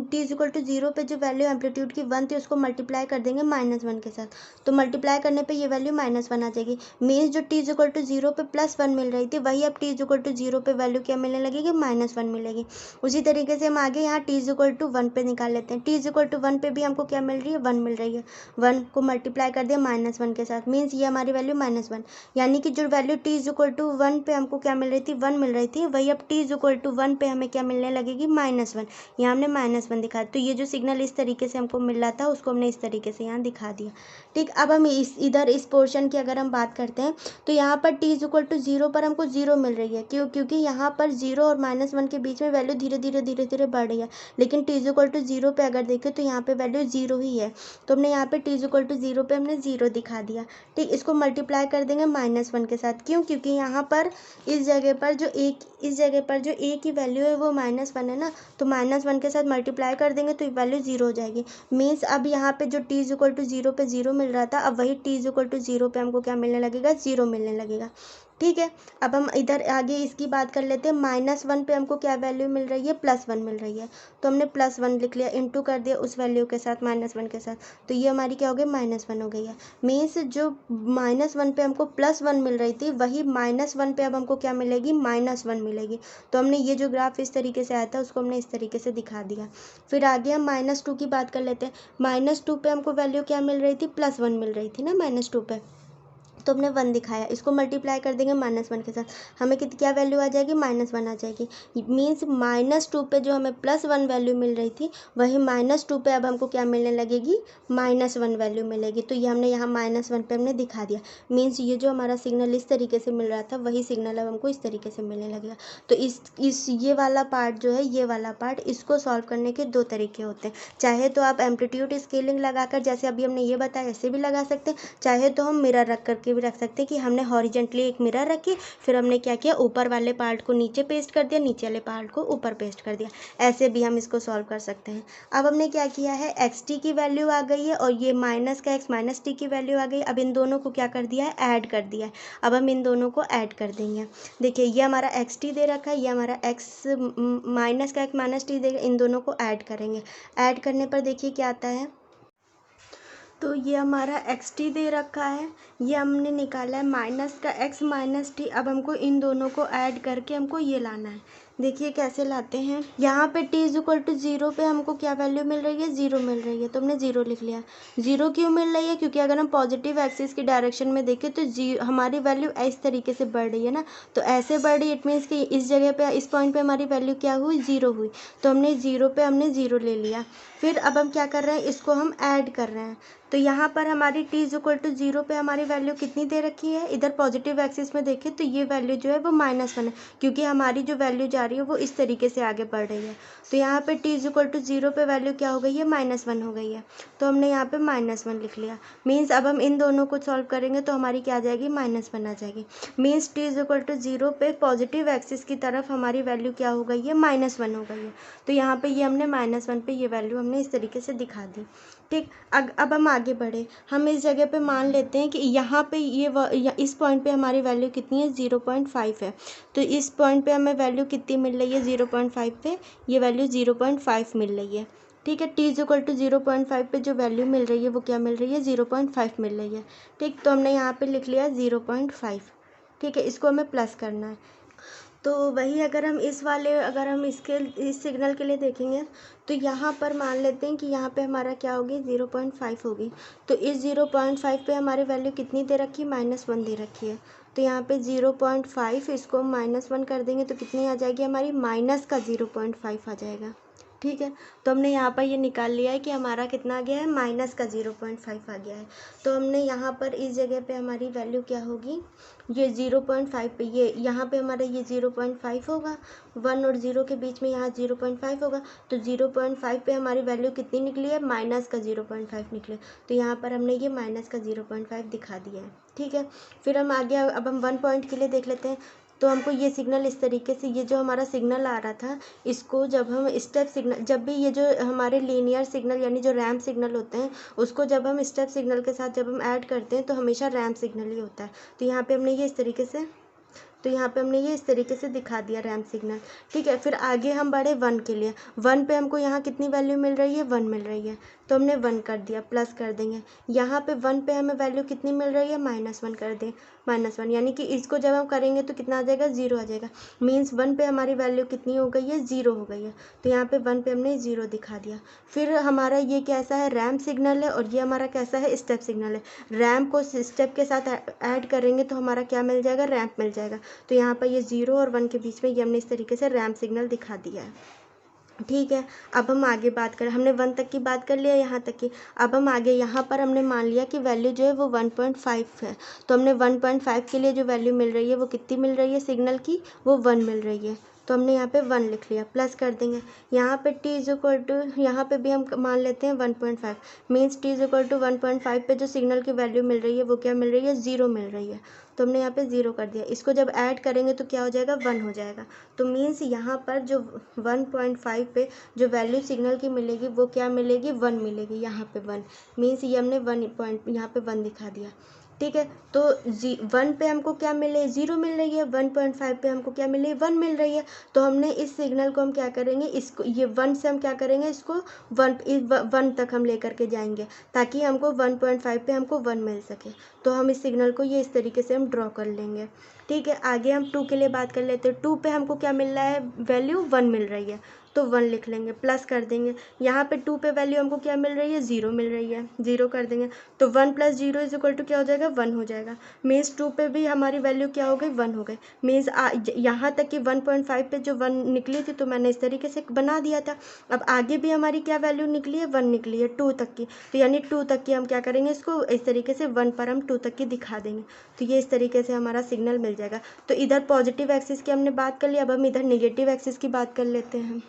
t=0 पे जो वैल्यू एम्पलीट्यूड की 1 थी उसको मल्टीप्लाई कर देंगे -1 के साथ, तो मल्टीप्लाई करने पे ये वैल्यू -1 आ जाएगी। मीन्स जो t=0 पे +1 मिल रही थी वही अब t=0 पे वैल्यू क्या मिलने लगेगी, -1 मिलेगी। उसी तरीके से हम आगे यहाँ t=1 पे निकाल लेते हैं। t=1 पे भी हमको क्या मिल रही है, 1 मिल रही है, 1 को मल्टीप्लाई कर दिया -1 के साथ, मीन्स ये हमारी वैल्यू -1, यानी कि जो वैल्यू t=1 पे हमको क्या मिल रही थी, 1 मिल रही थी, वही अब t=1 पे हमें क्या मिलने लगेगी, -1। यहाँ हमने -1 दिखा, तो ये जो सिग्नल इस तरीके से हमको मिल रहा था उसको हमने इस तरीके से यहाँ दिखा दिया। ठीक, अब हम इस पोर्शन की अगर हम बात करते हैं तो यहाँ पर t=0 पर हमको 0 मिल रही है, क्योंकि यहाँ पर 0 और -1 के बीच में वैल्यू धीरे धीरे बढ़ रही है, लेकिन t=0 पे अगर देखें तो यहाँ पे वैल्यू 0 ही है, तो हमने यहाँ पे t=0 पे हमने 0 दिखा दिया। ठीक, इसको मल्टीप्लाई कर देंगे -1 के साथ, क्यों, क्योंकि यहाँ पर इस जगह पर जो ए की वैल्यू है वो -1 है ना, तो -1 के साथ मल्टीप्लाई कर देंगे तो वैल्यू 0 हो जाएगी। मीन्स अब यहाँ पे जो t = 0 पे 0 मिल रहा था, अब वही t = 0 पे हमको क्या मिलने लगेगा, 0 मिलने लगेगा। ठीक है, अब हम इधर आगे इसकी बात कर लेते हैं। -1 पे हमको क्या वैल्यू मिल रही है, +1 मिल रही है, तो हमने +1 लिख लिया, इंटू कर दिया उस वैल्यू के साथ, -1 के साथ, तो ये हमारी क्या हो गई, -1 हो गई है। मीन्स जो -1 पे हमको +1 मिल रही थी, वही -1 पे अब हमको क्या मिलेगी, -1 मिलेगी। तो हमने ये जो ग्राफ इस तरीके से आया था उसको हमने इस तरीके से दिखा दिया। फिर आगे हम -2 की बात कर लेते हैं। -2 पे हमको वैल्यू क्या मिल रही थी, +1 मिल रही थी ना -2 पे, तो हमने 1 दिखाया, इसको मल्टीप्लाई कर देंगे -1 के साथ, हमें क्या वैल्यू आ जाएगी, -1 आ जाएगी। मीन्स -2 पे जो हमें +1 वैल्यू मिल रही थी, वही -2 पे अब हमको क्या मिलने लगेगी, -1 वैल्यू मिलेगी। तो ये हमने यहाँ -1 पे हमने दिखा दिया। मीन्स ये जो हमारा सिग्नल इस तरीके से मिल रहा था, वही सिग्नल अब हमको इस तरीके से मिलने लगेगा। तो इस ये वाला पार्ट जो है, ये वाला पार्ट, इसको सॉल्व करने के 2 तरीके होते हैं। चाहे तो आप एम्पलीट्यूड स्केलिंग लगाकर, जैसे अभी हमने ये बताया, ऐसे भी लगा सकते हैं। चाहे तो हम मिरर रख करके भी रख सकते हैं कि हमने हॉरिजेंटली एक मिरर रखी, फिर हमने क्या किया, ऊपर वाले पार्ट को नीचे पेस्ट कर दिया, नीचे वाले पार्ट को ऊपर पेस्ट कर दिया। ऐसे भी हम इसको सॉल्व कर सकते हैं। अब हमने क्या किया है, xt की वैल्यू आ गई है और ये माइनस का x -t की वैल्यू आ गई। अब इन दोनों को क्या कर दिया है, ऐड कर दिया है। अब हम इन दोनों को ऐड कर देंगे। देखिए ये हमारा xt दे रखा है, ये हमारा x माइनस का x -t देगा, इन दोनों को ऐड करेंगे। ऐड करने पर देखिए क्या आता है, तो ये हमारा xt दे रखा है, ये हमने निकाला है माइनस का x -t। अब हमको इन दोनों को ऐड करके हमको ये लाना है। देखिए कैसे लाते हैं, यहाँ पे t = 0 पे हमको क्या वैल्यू मिल रही है, 0 मिल रही है, तो हमने 0 लिख लिया। 0 क्यों मिल रही है, क्योंकि अगर हम पॉजिटिव एक्सिस की डायरेक्शन में देखें तो हमारी वैल्यू इस तरीके से बढ़ रही है ना, तो ऐसे बढ़ रही, इट मीन्स कि इस जगह पे, इस पॉइंट पे हमारी वैल्यू क्या हुई, 0 हुई, तो हमने 0 पे हमने 0 ले लिया। फिर अब हम क्या कर रहे हैं, इसको हम ऐड कर रहे हैं। तो यहाँ पर हमारी t = 0 पे हमारी वैल्यू कितनी दे रखी है, इधर पॉजिटिव एक्सिस में देखें तो ये वैल्यू जो है वो -1 है, क्योंकि हमारी जो वैल्यू जा रही है वो इस तरीके से आगे बढ़ रही है। तो यहाँ पे t = 0 पे वैल्यू क्या हो गई है, -1 हो गई है, तो हमने यहाँ पे -1 लिख लिया। मीन्स अब हम इन दोनों को सॉल्व करेंगे तो हमारी क्या आ जाएगी, -1 आ जाएगी। मीन्स t = 0 पे पॉजिटिव एक्सिस की तरफ हमारी वैल्यू क्या हो गई है, -1 हो गई है। तो यहाँ पे ये हमने -1 पे ये वैल्यू हमने इस तरीके से दिखा दी। ठीक, अब हम आगे बढ़े। हम इस जगह पे मान लेते हैं कि यहाँ पे इस पॉइंट पे हमारी वैल्यू कितनी है, 0.5 है। तो इस पॉइंट पे हमें वैल्यू कितनी मिल रही है, 0.5 पे ये वैल्यू 0.5 मिल रही है। ठीक है, t = 0.5 पे जो वैल्यू मिल रही है वो क्या मिल रही है, 0.5 मिल रही है। ठीक, तो हमने यहाँ पे लिख लिया 0.5। ठीक है, इसको हमें प्लस करना है। तो वही अगर हम इस सिग्नल के लिए देखेंगे तो यहाँ पर मान लेते हैं कि यहाँ पे हमारा क्या होगी, 0.5 होगी। तो इस 0.5 पे हमारी वैल्यू कितनी दे रखी है, -1 दे रखी है। तो यहाँ पे 0.5, इसको हम -1 कर देंगे तो कितनी आ जाएगी हमारी, माइनस का 0.5 आ जाएगा। ठीक है, तो हमने यहाँ पर ये निकाल लिया है कि हमारा कितना आ गया है, माइनस का 0.5 आ गया है। तो हमने यहाँ पर इस जगह पे हमारी वैल्यू क्या होगी, ये 0.5 पे, ये यहाँ पे हमारा ये 0.5 होगा, 1 और 0 के बीच में यहाँ 0.5 होगा। तो 0.5 पे हमारी वैल्यू कितनी निकली है, माइनस का 0.5 निकले। तो यहाँ पर हमने ये माइनस का 0.5 दिखा दिया है। ठीक है, फिर हम आगे, अब हम 1 पॉइंट के लिए देख लेते हैं। तो हमको ये सिग्नल इस तरीके से, ये जो हमारा सिग्नल आ रहा था, इसको जब हम स्टेप सिग्नल, जब भी ये जो हमारे लीनियर सिग्नल यानी जो रैंप सिग्नल होते हैं, उसको जब हम स्टेप सिग्नल के साथ जब हम ऐड करते हैं तो हमेशा रैंप सिग्नल ही होता है। तो यहाँ पे हमने ये इस तरीके से दिखा दिया रैंप सिग्नल। ठीक है, फिर आगे हम बढ़े 1 के लिए। 1 पे हमको यहाँ कितनी वैल्यू मिल रही है, 1 मिल रही है, तो हमने 1 कर दिया, प्लस कर देंगे। यहाँ पे 1 पे हमें वैल्यू कितनी मिल रही है, -1 कर दें, -1, यानी कि इसको जब हम करेंगे तो कितना आ जाएगा, 0 आ जाएगा। मीन्स 1 पे हमारी वैल्यू कितनी हो गई है, 0 हो गई है। तो यहाँ पे 1 पे हमने 0 दिखा दिया। फिर हमारा ये कैसा है, रैंप सिग्नल है, और ये हमारा कैसा है, स्टेप सिग्नल है। रैंप को स्टेप के साथ ऐड करेंगे तो हमारा क्या मिल जाएगा, रैंप मिल जाएगा। तो यहाँ पर ये 0 और 1 के बीच में ये हमने इस तरीके से रैंप सिग्नल दिखा दिया है। ठीक है, अब हम आगे बात करें, हमने 1 तक की बात कर लिया, यहाँ तक की। अब हम आगे, यहाँ पर हमने मान लिया कि वैल्यू जो है वो 1.5 है। तो हमने 1.5 के लिए जो वैल्यू मिल रही है वो कितनी मिल रही है सिग्नल की, वो 1 मिल रही है। तो हमने यहाँ पे 1 लिख लिया, प्लस कर देंगे। यहाँ पे t इज इक्वल टू, यहाँ पे भी हम मान लेते हैं 1.5, means t is equal to 1.5 पे जो सिग्नल की वैल्यू मिल रही है वो क्या मिल रही है, 0 मिल रही है। तो हमने यहाँ पे 0 कर दिया। इसको जब ऐड करेंगे तो क्या हो जाएगा, 1 हो जाएगा। तो मीन्स यहाँ पर जो 1.5 पे जो वैल्यू सिग्नल की मिलेगी वो क्या मिलेगी, 1 मिलेगी। यहाँ पे 1 मीन्स ये हमने 1 पॉइंट यहाँ पे 1 दिखा दिया। ठीक है, तो 1 पे हमको क्या मिले, 0 मिल रही है, 1.5 पे हमको क्या मिले, 1 मिल रही है। तो हमने इस सिग्नल को हम क्या करेंगे, इसको ये 1 से हम क्या करेंगे, इसको 1 तक हम लेकर के जाएंगे ताकि हमको 1.5 पे हमको 1 मिल सके। तो हम इस सिग्नल को ये इस तरीके से हम ड्रॉ कर लेंगे। ठीक है, आगे हम 2 के लिए बात कर लेते हैं। 2 पे हमको क्या मिल रहा है, वैल्यू 1 मिल रही है, तो 1 लिख लेंगे, प्लस कर देंगे। यहाँ पे 2 पे वैल्यू हमको क्या मिल रही है, 0 मिल रही है, 0 कर देंगे। तो 1 + 0 इज इक्वल टू क्या हो जाएगा, 1 हो जाएगा। मीन्स 2 पे भी हमारी वैल्यू क्या हो गई, 1 हो गई। मीन्स यहाँ तक कि 1.5 पे जो 1 निकली थी तो मैंने इस तरीके से बना दिया था। अब आगे भी हमारी क्या वैल्यू निकली है, 1 निकली है 2 तक की। तो यानी 2 तक की हम क्या करेंगे, इसको इस तरीके से 1 पर हम 2 तक की दिखा देंगे। तो ये इस तरीके से हमारा सिग्नल मिल जाएगा। तो इधर पॉजिटिव एक्सिस की हमने बात कर ली, अब हम इधर नेगेटिव एक्सिस की बात कर लेते हैं।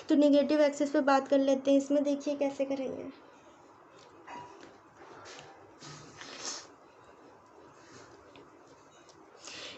तो नेगेटिव एक्सिस पे बात कर लेते हैं। इसमें देखिए कैसे करेंगे।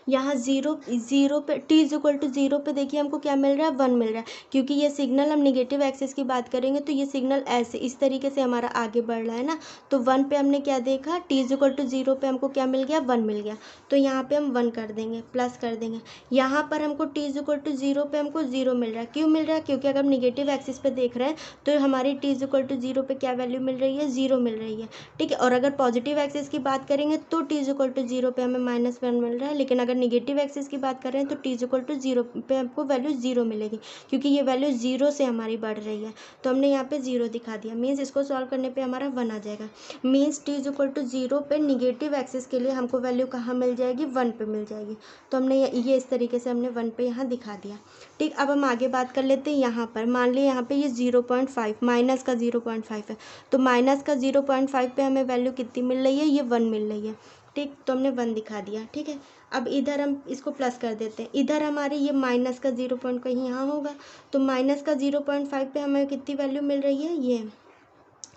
यहाँ ज़ीरो पे t इज इक्वल टू 0 पे देखिए हमको क्या मिल रहा है, 1 मिल रहा है। क्योंकि ये सिग्नल हम नेगेटिव एक्सिस की बात करेंगे तो ये सिग्नल ऐसे इस तरीके से हमारा आगे बढ़ रहा है ना। तो 1 पे हमने क्या देखा, t इज इक्वल टू 0 पे हमको क्या मिल गया, 1 मिल गया। तो यहाँ पे हम 1 कर देंगे, प्लस कर देंगे। यहाँ पर हमको t इज इक्वल टू 0 पे हमको 0 मिल रहा है। क्यों मिल रहा है, क्योंकि अगर हम नेगेटिव एक्सिस पे देख रहे हैं तो हमारी t इज इक्वल टू 0 पे क्या वैल्यू मिल रही है, 0 मिल रही है। ठीक है, और अगर पॉजिटिव एक्सिस की बात करेंगे तो t इज इक्वल टू 0 पे हमें -1 मिल रहा है। लेकिन अगर नेगेटिव एक्सिस की बात कर रहे हैं तो t इज इक्वल टू 0 पे हमको वैल्यू 0 मिलेगी, क्योंकि ये वैल्यू 0 से हमारी बढ़ रही है। तो हमने यहाँ पे 0 दिखा दिया। मीन्स इसको सॉल्व करने पे हमारा 1 आ जाएगा। Means t is equal to 0 पे निगेटिव एक्सिस के लिए हमको वैल्यू कहाँ मिल जाएगी, 1 पे मिल जाएगी। तो हमने ये इस तरीके से हमने 1 पे यहाँ दिखा दिया। ठीक, अब हम आगे बात कर लेते हैं। यहाँ पर मान लिया यहाँ पे ये 0.5 माइनस का 0.5 है, तो माइनस का 0.5 पे हमें वैल्यू कितनी मिल रही है, ये 1 मिल रही है। ठीक, तो हमने 1 दिखा दिया। ठीक है, अब इधर हम इसको प्लस कर देते हैं। इधर हमारे ये माइनस का 0 पॉइंट कहीं यहाँ होगा, तो माइनस का 0.5 पे हमें कितनी वैल्यू मिल रही है,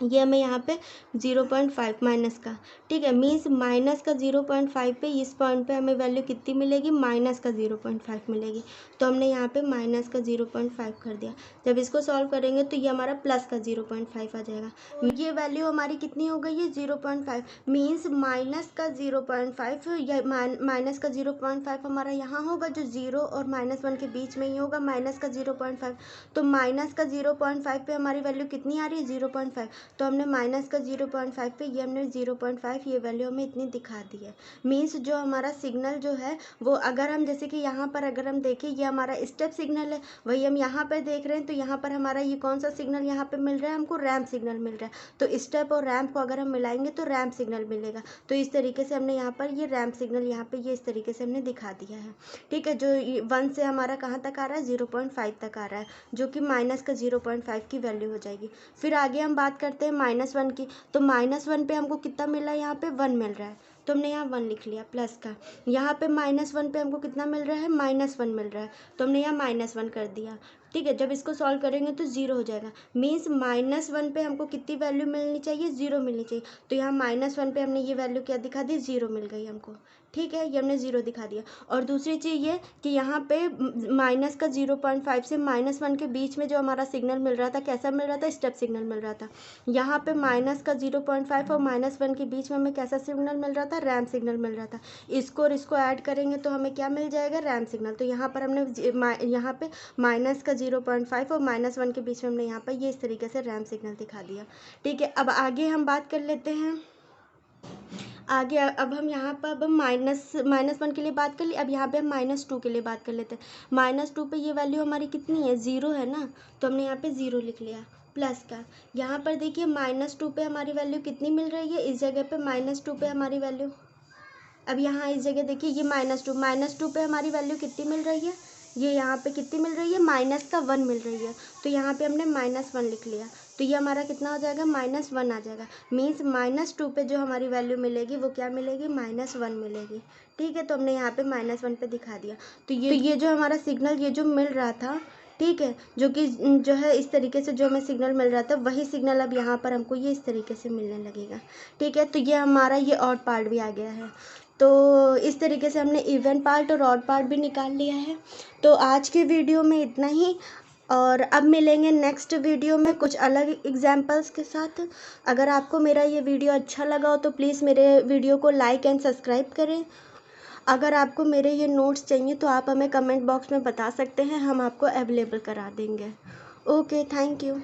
ये हमें यहाँ पे 0.5 माइनस का। ठीक है, मीन्स माइनस का 0.5 पे इस पॉइंट पे हमें वैल्यू कितनी मिलेगी, माइनस का 0.5 मिलेगी। तो हमने यहाँ पे माइनस का 0.5 कर दिया। जब इसको सॉल्व करेंगे तो ये हमारा प्लस का 0.5 आ जाएगा। ये वैल्यू हमारी कितनी हो गई है, 0.5। मीन्स माइनस का 0.5 या माइनस का 0.5 हमारा यहाँ होगा, जो 0 और -1 के बीच में ही होगा, माइनस का 0.5। तो माइनस का 0.5 पे हमारी वैल्यू कितनी आ रही है, 0.5। तो हमने माइनस का 0.5 पे ये हमने 0.5 ये वैल्यू हमें इतनी दिखा दी है। मीन्स जो हमारा सिग्नल जो है वो, अगर हम जैसे कि यहाँ पर अगर हम देखें, ये हमारा स्टेप सिग्नल है, वही हम यहाँ पर देख रहे हैं। तो यहाँ पर हमारा ये कौन सा सिग्नल यहाँ पे मिल रहा है, हमको रैंप सिग्नल मिल रहा है। तो स्टेप और रैंप को अगर हम मिलाएंगे तो रैंप सिग्नल मिलेगा। तो इस तरीके से हमने यहाँ पर ये रैंप सिग्नल यहाँ पे ये इस तरीके से हमने दिखा दिया है। ठीक है, जो 1 से हमारा कहाँ तक आ रहा है, 0.5 तक आ रहा है, जो कि माइनस का 0.5 की वैल्यू हो जाएगी। फिर आगे हम बात करते हैं -1 की। तो -1 पे हमको कितना मिला है, यहाँ पे 1 मिल रहा है। तो हमने यहाँ 1 लिख लिया प्लस का। यहाँ पे -1 पे हमको कितना मिल रहा है, -1 मिल रहा है। तो हमने यहाँ -1 कर दिया। ठीक है, जब इसको सॉल्व करेंगे तो 0 हो जाएगा। मीन्स -1 पे हमको कितनी वैल्यू मिलनी चाहिए, 0 मिलनी चाहिए। तो यहाँ -1 पे हमने ये वैल्यू क्या दिखा दी, 0 मिल गई हमको। ठीक है, ये हमने 0 दिखा दिया। और दूसरी चीज़ ये कि यहाँ पे माइनस का 0.5 से -1 के बीच में जो हमारा सिग्नल मिल रहा था, कैसा मिल रहा था, स्टेप सिग्नल मिल रहा था। यहाँ पे माइनस का 0.5 और -1 के बीच में हमें कैसा सिग्नल मिल रहा था, रैंप सिग्नल मिल रहा था। इसको और इसको ऐड करेंगे तो हमें क्या मिल जाएगा, रैंप सिग्नल। तो यहाँ पर हमने यहाँ पे माइनस का 0.5 और -1 के बीच में हमने यहाँ पर ये इस तरीके से रैंप सिग्नल दिखा दिया। ठीक है, अब आगे हम बात कर लेते हैं। आगे अब हम यहाँ पर अब हम -1 के लिए बात कर ली। अब यहाँ पे हम -2 के लिए बात कर लेते हैं। -2 पे ये वैल्यू हमारी कितनी है, 0 है ना। तो हमने यहाँ पे 0 लिख लिया प्लस का। यहाँ पर देखिए -2 पे हमारी वैल्यू कितनी मिल रही है, इस जगह पे -2 पे हमारी वैल्यू, अब यहाँ इस जगह देखिए ये -2 पे हमारी वैल्यू कितनी मिल रही है, ये यहाँ पे कितनी मिल रही है, -1 मिल रही है। तो यहाँ पे हमने -1 लिख लिया। तो ये हमारा कितना हो जाएगा, -1 आ जाएगा। मीन्स -2 पे जो हमारी वैल्यू मिलेगी वो क्या मिलेगी, -1 मिलेगी। ठीक है, तो हमने यहाँ पे -1 पे दिखा दिया। तो ये जो हमारा सिग्नल ये जो मिल रहा था, ठीक है, जो कि जो है इस तरीके से जो हमें सिग्नल मिल रहा था वही सिग्नल अब यहाँ पर हमको ये इस तरीके से मिलने लगेगा। ठीक है, तो ये हमारा ये ऑड पार्ट भी आ गया है। तो इस तरीके से हमने इवन पार्ट और ऑड पार्ट भी निकाल लिया है। तो आज के वीडियो में इतना ही, और अब मिलेंगे नेक्स्ट वीडियो में कुछ अलग एग्जाम्पल्स के साथ। अगर आपको मेरा ये वीडियो अच्छा लगा हो तो प्लीज़ मेरे वीडियो को लाइक एंड सब्सक्राइब करें। अगर आपको मेरे ये नोट्स चाहिए तो आप हमें कमेंट बॉक्स में बता सकते हैं, हम आपको अवेलेबल करा देंगे। Okay, thank you.